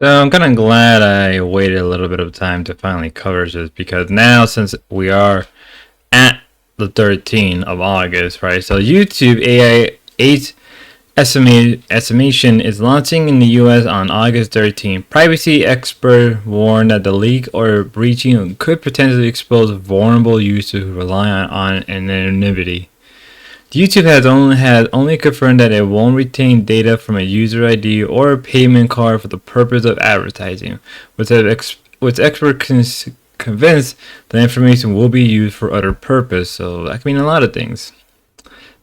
So I'm kind of glad I waited a little bit of time to finally cover this because now since we are at the 13th of August, right? So YouTube AI 8 estimation is launching in the US on August 13th. Privacy experts warn that the leak or breaching could potentially expose vulnerable users who rely on anonymity. YouTube has only confirmed that it won't retain data from a user ID or a payment card for the purpose of advertising, with experts convinced the information will be used for other purpose. So that can mean a lot of things.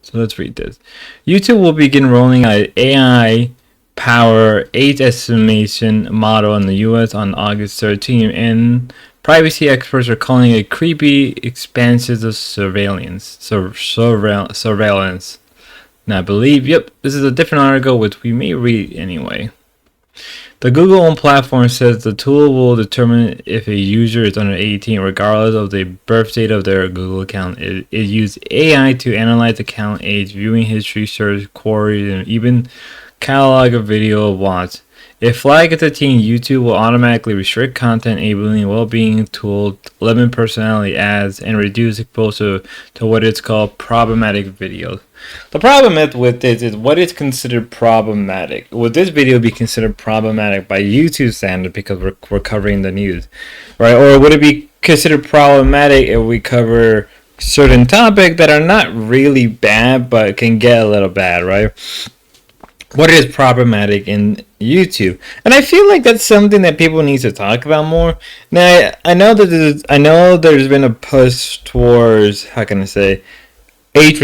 So let's read this. YouTube will begin rolling out AI power age estimation model in the US on August 13th, and privacy experts are calling it creepy expanses of surveillance. Surveillance. Now I believe, yep, this is a different article which we may read anyway. The Google-owned platform says the tool will determine if a user is under 18 regardless of the birth date of their Google account. It used AI to analyze account age, viewing history, search queries, and even catalog of video watched. If flagged as a teen, YouTube will automatically restrict content, enabling well-being tools, limit personality ads, and reduce exposure to what is called problematic videos. The problem with this is what is considered problematic. Would this video be considered problematic by YouTube standard because we're covering the news, right? Or would it be considered problematic if we cover certain topics that are not really bad but can get a little bad, right? What is problematic in YouTube? And I feel like that's something that people need to talk about more. Now, I know there's been a push towards, how can I say, age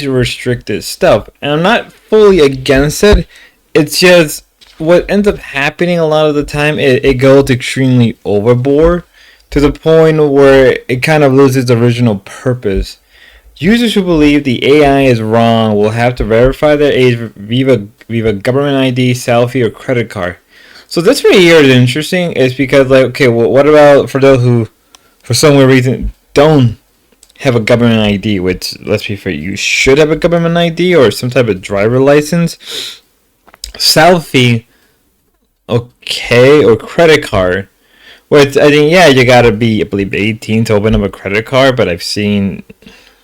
restricted stuff, and I'm not fully against it. It's just what ends up happening a lot of the time. It goes extremely overboard to the point where it kind of loses the original purpose. Users who believe the AI is wrong will have to verify their age via government ID, selfie, or credit card. So this right here is interesting. It's because, like, okay, well, what about for those who, for some weird reason, don't have a government ID? Which, let's be fair, you should have a government ID or some type of driver license. Selfie, okay, or credit card. Which I think, yeah, you gotta be, I believe, 18 to open up a credit card. But I've seen.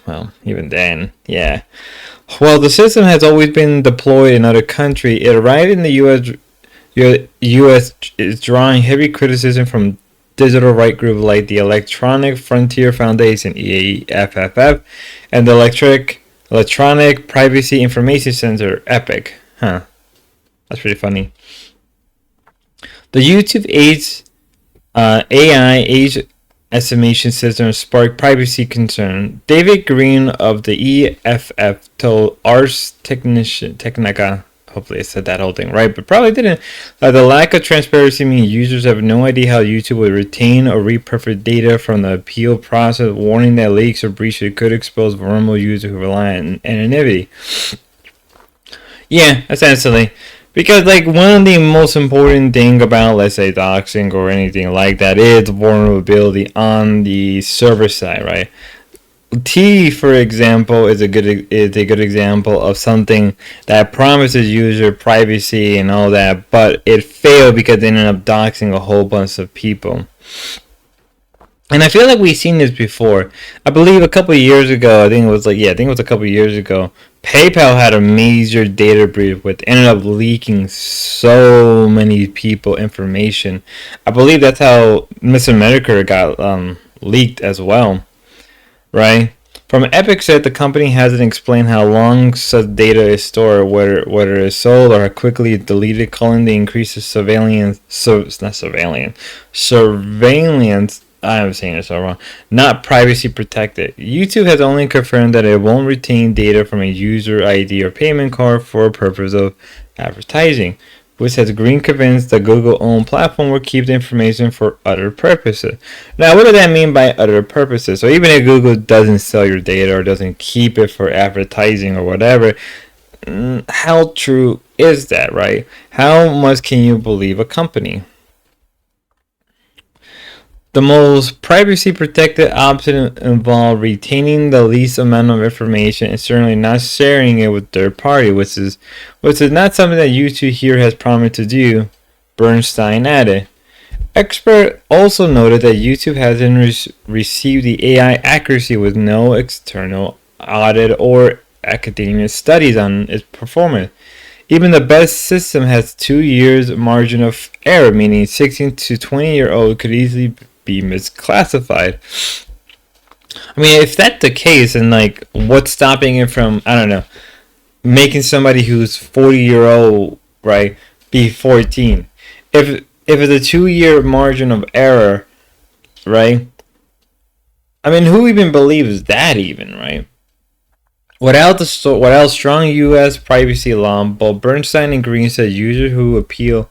Well, even then, yeah. While the system has always been deployed in other countries, it arrived in the U.S. is drawing heavy criticism from digital right groups like the Electronic Frontier Foundation (EFFF) and the Electronic Privacy Information Center (EPIC). Huh, that's pretty funny. The YouTube AI age estimation system sparked privacy concern. David Green of the EFF told Ars Technica, hopefully I said that whole thing right, but probably didn't, that the lack of transparency means users have no idea how YouTube will retain or repurpose data from the appeal process, warning that leaks or breaches could expose vulnerable users who rely on anonymity. Yeah, essentially. Because, like, one of the most important thing about, let's say, doxing or anything like that is vulnerability on the server side, right? T, for example, is a good example of something that promises user privacy and all that, but it failed because they ended up doxing a whole bunch of people. And I feel like we've seen this before. I believe a couple of years ago, I think it was a couple of years ago, PayPal had a major data breach which ended up leaking so many people information. I believe that's how Mr. Medicare got leaked as well, right? From Epic said the company hasn't explained how long such data is stored, whether it's sold or quickly deleted, calling the increase of surveillance. I'm saying it so wrong. Not privacy protected. YouTube has only confirmed that it won't retain data from a user ID or payment card for a purpose of advertising, which has Green convinced the Google-owned platform will keep the information for other purposes. Now, what does that mean by other purposes? So even if Google doesn't sell your data or doesn't keep it for advertising or whatever, how true is that, right? How much can you believe a company? The most privacy-protected option involves retaining the least amount of information and certainly not sharing it with third party, which is not something that YouTube here has promised to do. Bernstein added. Expert also noted that YouTube hasn't received the AI accuracy with no external audit or academic studies on its performance. Even the best system has 2 years margin of error, meaning 16 to 20-year-old could easily be misclassified. I mean, if that's the case, then like, what's stopping it from, I don't know, making somebody who's 40-year-old, right, be 14? If it's a 2 year margin of error, right? I mean, who even believes that even, right? Without strong U.S. privacy law, both Bernstein and Green said users who appeal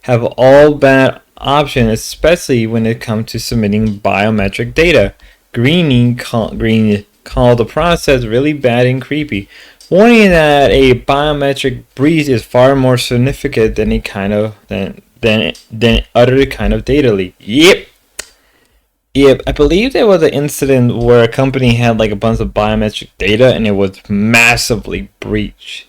have all bad options, especially when it comes to submitting biometric data. Green called the process really bad and creepy, warning that a biometric breach is far more significant than other kind of data leak. Yep, I believe there was an incident where a company had like a bunch of biometric data and it was massively breached.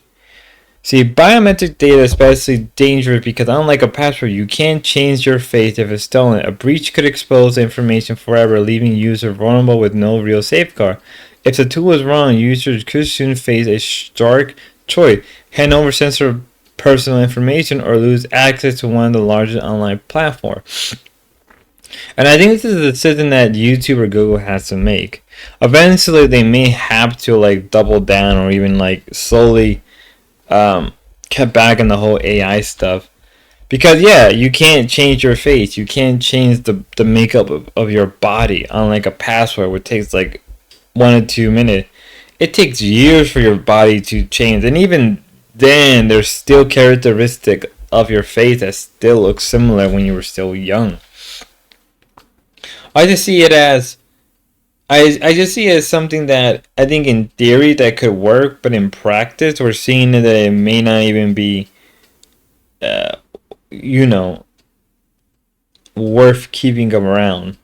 See, biometric data is especially dangerous because unlike a password, you can't change your face if it's stolen. A breach could expose the information forever, leaving users vulnerable with no real safeguard. If the tool is wrong, users could soon face a stark choice: hand over sensitive personal information or lose access to one of the largest online platforms. And I think this is a decision that YouTube or Google has to make. Eventually, they may have to like double down or even like slowly cut back on the whole AI stuff. Because yeah, you can't change your face. You can't change the makeup of your body. Unlike a password, which takes like 1 or 2 minutes. It takes years for your body to change. And even then, there's still characteristic of your face that still look similar when you were still young. I just see it as I just see it as something that I think in theory that could work, but in practice we're seeing that it may not even be you know, worth keeping them around.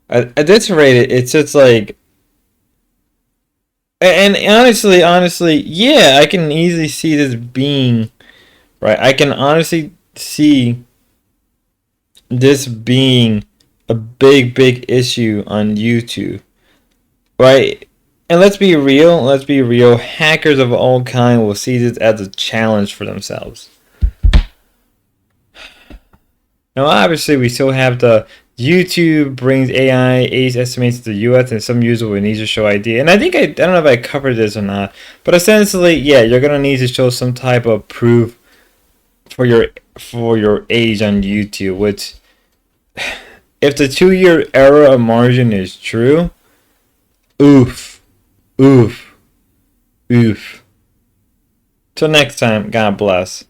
At this rate, it's just like, and honestly, yeah, I can easily see this being, right. I can honestly see this being a big issue on YouTube, right? And let's be real. Hackers of all kind will see this as a challenge for themselves. Now, obviously, we still have the YouTube brings AI age estimates to the U.S. and some users will need to show ID. And I think I don't know if I covered this or not, but essentially, yeah, you're gonna need to show some type of proof for your age on YouTube. Which, if the 2 year error of margin is true, oof. Till next time, God bless.